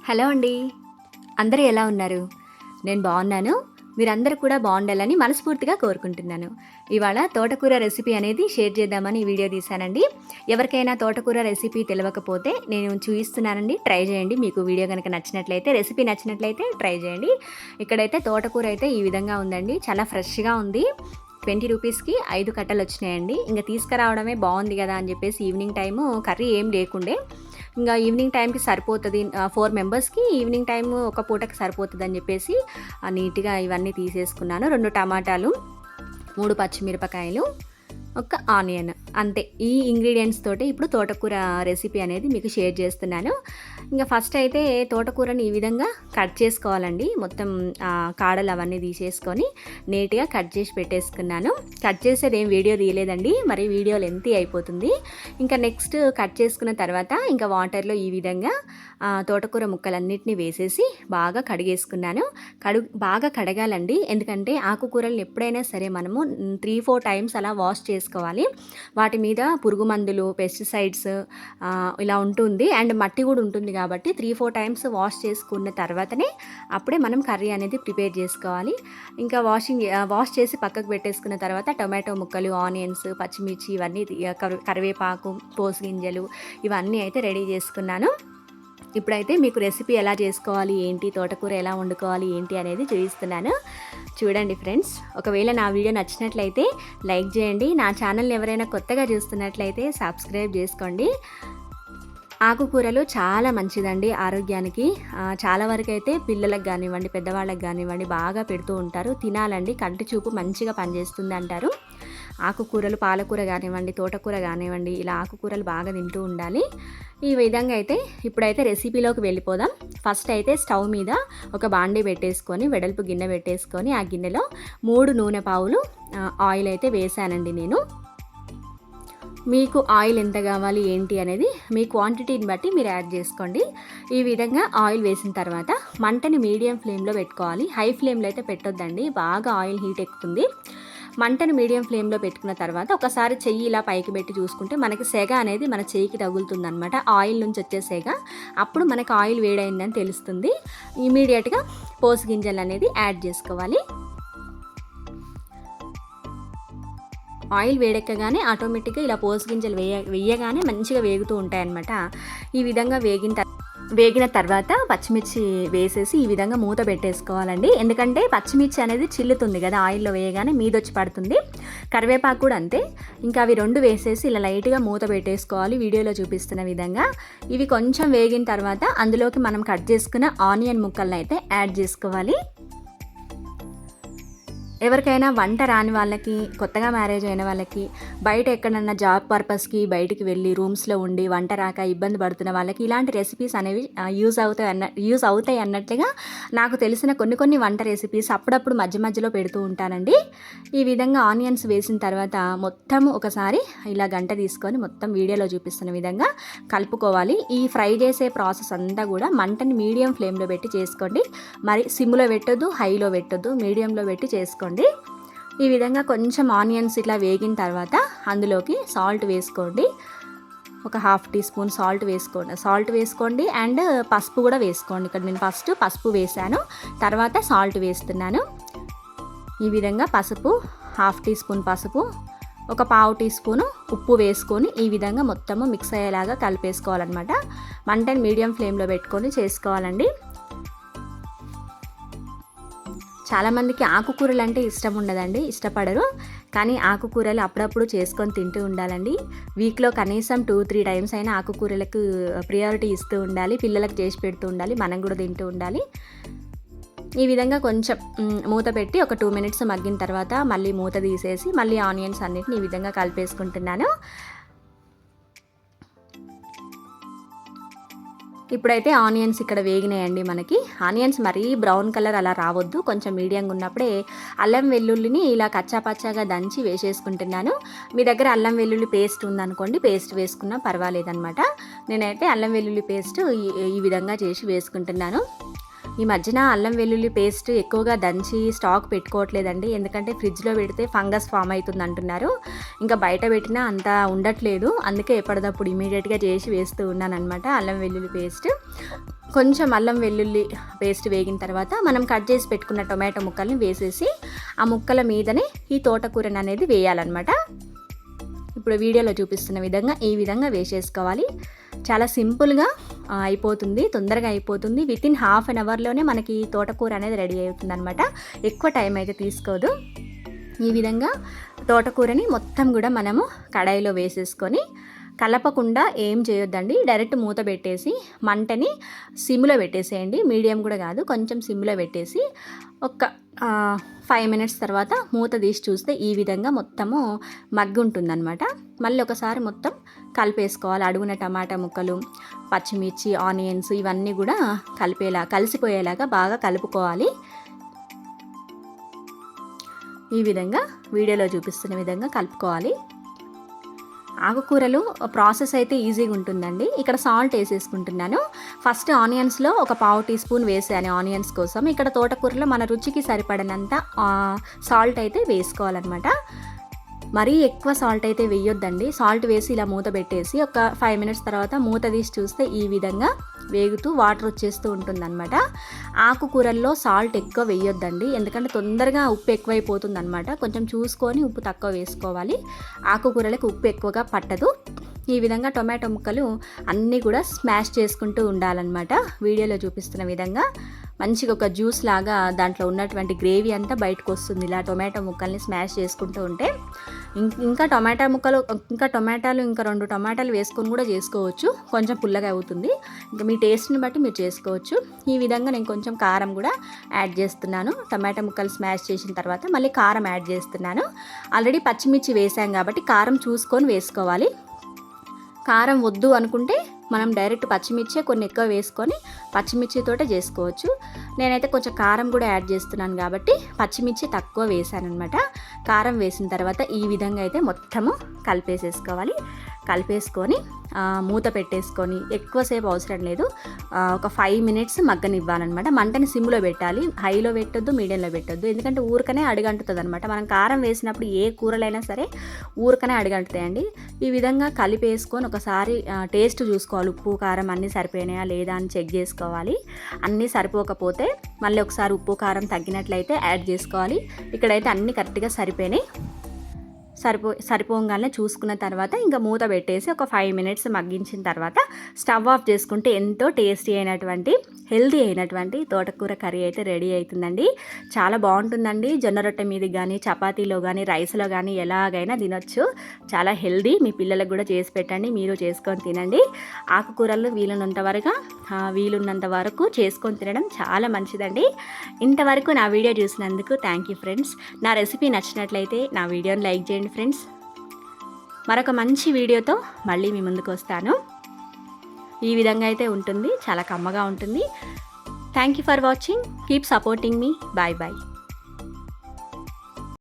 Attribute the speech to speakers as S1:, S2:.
S1: Hello అండి. అందరూ ఎలా ఉన్నారు? నేను బాగున్నాను. మీరందరూ కూడా బాగుండాలని మనస్ఫూర్తిగా కోరుకుంటున్నాను. ఇవాళ తోటకూర రెసిపీ అనేది షేర్ చేద్దామని ఈ వీడియో తీశానండి. ఎవరికైనా తోటకూర రెసిపీ తెలవకపోతే నేను చూపిస్తున్నానండి. ట్రై చేయండి. మీకు వీడియో గనుక నచ్చినట్లయితే, రెసిపీ నచ్చినట్లయితే ట్రై చేయండి. ఇక్కడైతే తోటకూర అయితే ఈ విధంగా ఉందండి. చాలా ఫ్రెష్‌గా ఉంది. 20 రూపీస్‌కి 5 కట్టలొచ్చినాయండి. ఇంక తీసుకురావడమే బావుంది గదా అని జెప్పేసి ఈవినింగ్ టైము కర్రీ ఏం లేకుండే. ఇంగ ఈవినింగ్ టైంకి సరిపోతది. 4 మెంబర్స్‌కి ఈవినింగ్ టైము ఒక పూటకి సరిపోతదని జెప్పేసి నీట్‌గా ఇవన్నీ తీసేసుకున్నాను. 2 టమాటాలు, 3 పచ్చిమిరపకాయలు, ఒక ఆనియన్ అంతే. ఈ ఇంగ్రీడియెంట్స్ తోటి ఇప్పుడు తోటకూర రెసిపీ అనేది మీకు షేర్ చేస్తున్నాను. ఇంక ఫస్ట్ అయితే తోటకూరని ఈ విధంగా కట్ చేసుకోవాలండి. మొత్తం కాడలు అవన్నీ తీసేసుకొని నీట్‌గా కట్ చేసి పెట్టేసుకున్నాను. కట్ చేసేది ఏం వీడియో తీయలేదండి, మరి వీడియో లెంతీ అయిపోతుంది. ఇంకా నెక్స్ట్ కట్ చేసుకున్న తర్వాత ఇంకా వాటర్లో ఈ విధంగా తోటకూర ముక్కలన్నిటిని వేసేసి బాగా కడిగేసుకున్నాను. బాగా కడగాలండి, ఎందుకంటే ఆకుకూరలను ఎప్పుడైనా సరే మనము 3-4 టైమ్స్ అలా వాష్ చేసుకోవాలి. వాటి మీద పురుగు మందులు, పెస్టిసైడ్స్ ఇలా ఉంటుంది, అండ్ మట్టి కూడా ఉంటుంది కాబట్టి 3-4 టైమ్స్ వాష్ చేసుకున్న తర్వాతనే అప్పుడే మనం కర్రీ అనేది ప్రిపేర్ చేసుకోవాలి. ఇంకా వాష్ చేసి పక్కకు పెట్టేసుకున్న తర్వాత టొమాటో ముక్కలు, ఆనియన్స్, పచ్చిమిర్చి ఇవన్నీ కరివేపాకు, పోసు గింజలు ఇవన్నీ అయితే రెడీ చేసుకున్నాను. ఇప్పుడైతే మీకు రెసిపీ ఎలా చేసుకోవాలి ఏంటి, తోటకూర ఎలా వండుకోవాలి ఏంటి అనేది చూపిస్తున్నాను. చూడండి ఫ్రెండ్స్, ఒకవేళ నా వీడియో నచ్చినట్లయితే లైక్ చేయండి. నా ఛానల్ని ఎవరైనా కొత్తగా చూస్తున్నట్లయితే సబ్స్క్రైబ్ చేసుకోండి. ఆకుకూరలు చాలా మంచిదండి ఆరోగ్యానికి. చాలా వరకు అయితే పిల్లలకు కానివ్వండి, పెద్దవాళ్ళకి కానివ్వండి బాగా పెడుతూ ఉంటారు. తినాలండి, కంటి చూపు మంచిగా పనిచేస్తుంది అంటారు. ఆకుకూరలు, పాలకూర కానివ్వండి, తోటకూర కానివ్వండి, ఇలా ఆకుకూరలు బాగా తింటూ ఉండాలి. ఈ విధంగా అయితే ఇప్పుడైతే రెసిపీలోకి వెళ్ళిపోదాం. ఫస్ట్ అయితే స్టవ్ మీద ఒక బాండీ పెట్టేసుకొని, వెడల్పు గిన్నె పెట్టేసుకొని ఆ గిన్నెలో 3 నూనె పావులు ఆయిల్ అయితే వేసానండి నేను. మీకు ఆయిల్ ఎంత కావాలి ఏంటి అనేది మీ క్వాంటిటీని బట్టి మీరు యాడ్ చేసుకోండి. ఈ విధంగా ఆయిల్ వేసిన తర్వాత మంటని మీడియం ఫ్లేమ్లో పెట్టుకోవాలి. హై ఫ్లేమ్లో అయితే పెట్టొద్దండి, బాగా ఆయిల్ హీట్ ఎక్కుతుంది. మంటని మీడియం ఫ్లేమ్లో పెట్టుకున్న తర్వాత ఒకసారి చెయ్యి ఇలా పైకి పెట్టి చూసుకుంటే మనకి సెగ అనేది మన చెయ్యికి తగులుతుంది అనమాట. ఆయిల్ నుంచి వచ్చే సెగ, అప్పుడు మనకు ఆయిల్ వేడైందని తెలుస్తుంది. ఇమీడియట్గా పోసు గింజలు అనేది యాడ్ చేసుకోవాలి. ఆయిల్ వేడెక్కగానే ఆటోమేటిక్గా ఇలా పోసు గింజలు వేయగానే మంచిగా వేగుతూ ఉంటాయన్నమాట. ఈ విధంగా వేగిన తర్వాత పచ్చిమిర్చి వేసేసి ఈ విధంగా మూత పెట్టేసుకోవాలండి. ఎందుకంటే పచ్చిమిర్చి అనేది చిల్లుతుంది కదా, ఆయిల్లో వేయగానే మీదొచ్చి పడుతుంది. కరివేపాకు కూడా అంతే. ఇంకా అవి 2 వేసేసి ఇలా లైట్గా మూత పెట్టేసుకోవాలి, వీడియోలో చూపిస్తున్న విధంగా. ఇవి కొంచెం వేగిన తర్వాత అందులోకి మనం కట్ చేసుకున్న ఆనియన్ ముక్కలను అయితే యాడ్ చేసుకోవాలి. ఎవరికైనా వంట రాని వాళ్ళకి, కొత్తగా మ్యారేజ్ అయిన వాళ్ళకి, బయట ఎక్కడన్నా జాబ్ పర్పస్కి బయటికి వెళ్ళి రూమ్స్లో ఉండి వంట రాక ఇబ్బంది పడుతున్న వాళ్ళకి ఇలాంటి రెసిపీస్ అనేవి యూజ్ అవుతాయి అన్నట్లుగా నాకు తెలిసిన కొన్ని వంట రెసిపీస్ అప్పుడప్పుడు మధ్య మధ్యలో పెడుతూ ఉంటానండి. ఈ విధంగా ఆనియన్స్ వేసిన తర్వాత మొత్తం ఒకసారి ఇలా గంట తీసుకొని మొత్తం వీడియోలో చూపిస్తున్న విధంగా కలుపుకోవాలి. ఈ ఫ్రై చేసే ప్రాసెస్ అంతా కూడా మంటని మీడియం ఫ్లేమ్లో పెట్టి చేసుకోండి. మరి సిమ్లో పెట్టొద్దు, హైలో పెట్టొద్దు, మీడియంలో పెట్టి చేసుకోండి. ఈ విధంగా కొంచెం ఆనియన్స్ ఇట్లా వేగిన తర్వాత అందులోకి సాల్ట్ వేసుకోండి. ఒక 1/2 టీ స్పూన్ సాల్ట్ వేసుకోండి అండ్ పసుపు కూడా వేసుకోండి. ఇక్కడ నేను ఫస్ట్ పసుపు వేసాను, తర్వాత సాల్ట్ వేస్తున్నాను. ఈ విధంగా పసుపు, 1/2 టీ స్పూన్ పసుపు, ఒక 1/2 టీ స్పూను ఉప్పు వేసుకొని ఈ విధంగా మొత్తము మిక్స్ అయ్యేలాగా కలిపేసుకోవాలన్నమాట. మంటని మీడియం ఫ్లేమ్లో పెట్టుకొని చేసుకోవాలండి. చాలామందికి ఆకుకూరలు అంటే ఇష్టం ఉండదండి, ఇష్టపడరు. కానీ ఆకుకూరలు అప్పుడప్పుడు చేసుకొని తింటూ ఉండాలండి. వీక్లో కనీసం 2-3 టైమ్స్ అయినా ఆకుకూరలకు ప్రియారిటీ ఇస్తూ ఉండాలి. పిల్లలకు చేసి పెడుతూ ఉండాలి, మనం కూడా తింటూ ఉండాలి. ఈ విధంగా కొంచెం మూత పెట్టి ఒక 2 మినిట్స్ మగ్గిన తర్వాత మళ్ళీ మూత తీసేసి మళ్ళీ ఆనియన్స్ అన్నిటిని ఈ విధంగా కలిపేసుకుంటున్నాను. ఇప్పుడైతే ఆనియన్స్ ఇక్కడ వేగినాయండి. మనకి ఆనియన్స్ మరీ బ్రౌన్ కలర్ అలా రావద్దు, కొంచెం మీడియంగా ఉన్నప్పుడే అల్లం వెల్లుల్లిని ఇలా కచ్చాపచ్చాగా దంచి వేసేసుకుంటున్నాను. మీ దగ్గర అల్లం వెల్లుల్లి పేస్ట్ ఉందనుకోండి, పేస్ట్ వేసుకున్నా పర్వాలేదన్నమాట. నేనైతే అల్లం వెల్లుల్లి పేస్ట్ ఈ విధంగా చేసి వేసుకుంటున్నాను. ఈ మధ్యన అల్లం వెల్లుల్లి పేస్ట్ ఎక్కువగా దంచి స్టాక్ పెట్టుకోవట్లేదండి, ఎందుకంటే ఫ్రిడ్జ్లో పెడితే ఫంగస్ ఫామ్ అవుతుంది అంటున్నారు. ఇంకా బయట పెట్టినా అంత ఉండట్లేదు, అందుకే ఎప్పటికప్పుడు ఇమీడియట్గా చేసి వేస్తూ ఉన్నాను అనమాట అల్లం వెల్లుల్లి పేస్ట్. కొంచెం అల్లం వెల్లుల్లి పేస్ట్ వేగిన తర్వాత మనం కట్ చేసి పెట్టుకున్న టొమాటో ముక్కల్ని వేసేసి ఆ ముక్కల మీదనే ఈ తోటకూరని అనేది వేయాలన్నమాట. ఇప్పుడు వీడియోలో చూపిస్తున్న విధంగా ఈ విధంగా వేసేసుకోవాలి. చాలా సింపుల్గా అయిపోతుంది, తొందరగా అయిపోతుంది. వితిన్ హాఫ్ అన్ అవర్లోనే మనకి తోటకూర అనేది రెడీ అవుతుంది అనమాట. ఎక్కువ టైం అయితే తీసుకోదు. ఈ విధంగా తోటకూరని మొత్తం కూడా మనము కడాయిలో వేసేసుకొని కలపకుండా ఏం చేయొద్దండి, డైరెక్ట్ మూత పెట్టేసి మంటని సిమ్లో పెట్టేసేయండి. మీడియం కూడా కాదు, కొంచెం సిమ్లో పెట్టేసి ఒక 5 మినిట్స్ తర్వాత మూత తీసి చూస్తే ఈ విధంగా మొత్తము మగ్గి ఉంటుందన్నమాట. మళ్ళీ ఒకసారి మొత్తం కలిపేసుకోవాలి. అడుగున టమాటా ముక్కలు, పచ్చిమిర్చి, ఆనియన్స్ ఇవన్నీ కూడా కలిసిపోయేలాగా బాగా కలుపుకోవాలి. ఈ విధంగా వీడియోలో చూపిస్తున్న విధంగా కలుపుకోవాలి. ఆకుకూరలు ప్రాసెస్ అయితే ఈజీగా ఉంటుందండి. ఇక్కడ సాల్ట్ వేసేసుకుంటున్నాను. ఫస్ట్ ఆనియన్స్లో ఒక 1/2 టీ స్పూన్ వేసాను ఆనియన్స్ కోసం. ఇక్కడ తోటకూరలో మన రుచికి సరిపడినంత సాల్ట్ అయితే వేసుకోవాలన్నమాట. మరీ ఎక్కువ సాల్ట్ అయితే వేయొద్దండి. సాల్ట్ వేసి ఇలా మూత పెట్టేసి ఒక 5 మినిట్స్ తర్వాత మూత తీసి చూస్తే ఈ విధంగా వేగుతూ వాటర్ వచ్చేస్తూ ఉంటుందన్నమాట. ఆకుకూరల్లో సాల్ట్ ఎక్కువ వేయొద్దండి, ఎందుకంటే తొందరగా ఉప్పు ఎక్కువైపోతుంది అనమాట. కొంచెం చూసుకొని ఉప్పు తక్కువ వేసుకోవాలి. ఆకుకూరలకు ఉప్పు ఎక్కువగా పట్టదు. ఈ విధంగా టొమాటో ముక్కలు అన్నీ కూడా స్మాష్ చేసుకుంటూ ఉండాలన్నమాట. వీడియోలో చూపిస్తున్న విధంగా మంచిగా ఒక జ్యూస్ లాగా దాంట్లో ఉన్నటువంటి గ్రేవీ అంతా బయటకు వస్తుంది. ఇలా టొమాటో ముక్కల్ని స్మాష్ చేసుకుంటూ ఉంటే ఇంకా టొమాటాలు ఇంకా 2 టొమాటాలు వేసుకొని కూడా చేసుకోవచ్చు. కొంచెం పుల్లగా అవుతుంది, ఇంకా మీ టేస్ట్ని బట్టి మీరు చేసుకోవచ్చు. ఈ విధంగా నేను కొంచెం కారం కూడా యాడ్ చేస్తున్నాను. టొమాటో ముక్కలు స్మాష్ చేసిన తర్వాత మళ్ళీ కారం యాడ్ చేస్తున్నాను. ఆల్రెడీ పచ్చిమిర్చి వేసాం కాబట్టి కారం చూసుకొని వేసుకోవాలి. కారం వద్దు అనుకుంటే మనం డైరెక్ట్ పచ్చిమిర్చి కొన్ని ఎక్కువ వేసుకొని పచ్చిమిర్చితోటే చేసుకోవచ్చు. నేనైతే కొంచెం కారం కూడా యాడ్ చేస్తున్నాను కాబట్టి పచ్చిమిర్చి తక్కువ వేసాను అనమాట. కారం వేసిన తర్వాత ఈ విధంగా అయితే మొత్తము కలిపేసుకొని మూత పెట్టేసుకొని ఎక్కువసేపు అవసరం లేదు, ఒక 5 మినిట్స్ మగ్గనివ్వాలన్నమాట. మంటని సిమ్లో పెట్టాలి, హైలో పెట్టొద్దు, మీడియంలో పెట్టొద్దు, ఎందుకంటే ఊరకనే అడుగంటుతుంది అనమాట. మనం కారం వేసినప్పుడు ఏ కూరలైనా సరే ఊరకనే అడుగంటుతాయండి. ఈ విధంగా కలిపేసుకొని ఒకసారి టేస్ట్ చూసుకోవాలి, ఉప్పు కారం అన్నీ సరిపోయినాయా లేదా అని చెక్ చేసుకోవాలి. అన్నీ సరిపోకపోతే మళ్ళీ ఒకసారి ఉప్పు కారం తగ్గినట్లయితే యాడ్ చేసుకోవాలి. ఇక్కడైతే అన్నీ కరెక్ట్గా సరిపోయినాయి. సరిపోగానే చూసుకున్న తర్వాత ఇంకా మూత పెట్టేసి ఒక 5 మినిట్స్ మగ్గించిన తర్వాత స్టవ్ ఆఫ్ చేసుకుంటే ఎంతో టేస్టీ అయినటువంటి హెల్దీ అయినటువంటి తోటకూర కర్రీ అయితే రెడీ అవుతుందండి. చాలా బాగుంటుందండి. జొన్న రొట్టె మీద కానీ, చపాతీలో కానీ, రైస్లో కానీ ఎలాగైనా తినొచ్చు. చాలా హెల్దీ. మీ పిల్లలకు కూడా చేసి పెట్టండి, మీరు చేసుకొని తినండి. ఆకుకూరలు వీలున్నంత వరకు చేసుకొని తినడం చాలా మంచిదండి. ఇంతవరకు నా వీడియో చూసినందుకు థ్యాంక్ యూ ఫ్రెండ్స్. నా రెసిపీ నచ్చినట్లయితే నా వీడియోని లైక్ చేయండి ఫ్రెండ్స్. మరొక మంచి వీడియోతో మళ్ళీ మీ ముందుకు వస్తాను. ఈ విధంగా అయితే ఉంటుంది, చాలా కమ్మగా ఉంటుంది. Thank you for watching. Keep supporting మీ. Bye bye.